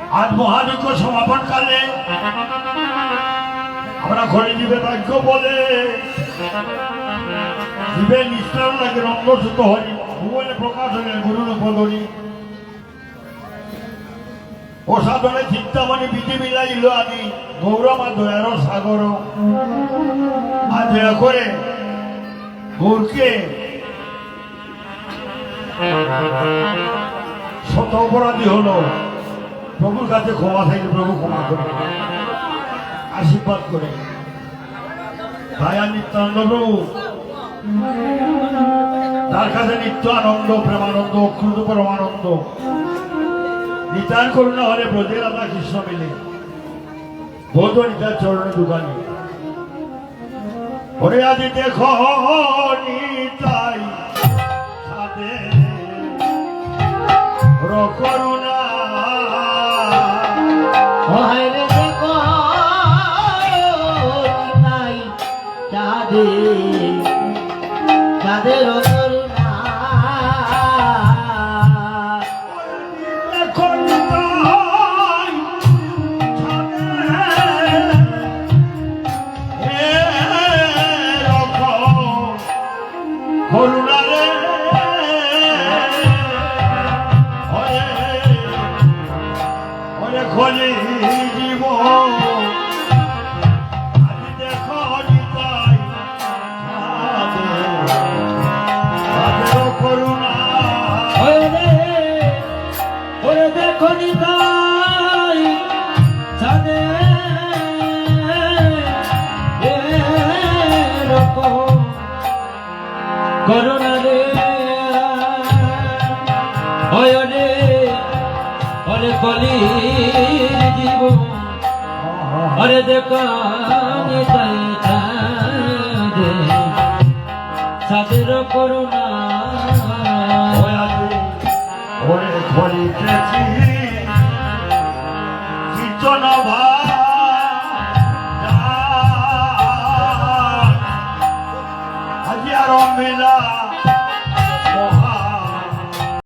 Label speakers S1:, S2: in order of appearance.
S1: आज महादुख समापन काले আমরা ঘরে দিবে ভাগ্য বলে দিবে নিষ্ঠার লাগে রঙ্গসূত হরি ভুবনে প্রকাশ হলে গুরুর পদরি ও সাধনে চিন্তামণি বিধি মিলাইল আদি গৌরমা দয়ার সাগর আজ দয়া করে গৌরকে শত অপরাধী হলো প্রভুর কাছে ক্ষমা চাইলে প্রভু ক্ষমা করে আশীর্বাদ করে ভাইয়া নিত্যানন্দ প্রভু তার কাছে নিত্য আনন্দ প্রেমানন্দ অক্ষুত পরমানন্দ নিতান করুণা হলে ব্রজের রাধা কৃষ্ণ মিলে বোধ নিতার চরণে দুগানি ওরে আদি দেখো নিতাই সাদে করুণা
S2: তাদের
S1: করুণা খলি জীব আজ দেখো নিতাই তাদের করুণা
S2: ওরে দেখো নিতাই ছাদে করোনা রে ওরে ওরে কলি জীব ওরে দেখো নিতাই ছাদে ছাদের করুণা
S1: ওরে ধরিতেছি কীর্তন আজি আর মেলা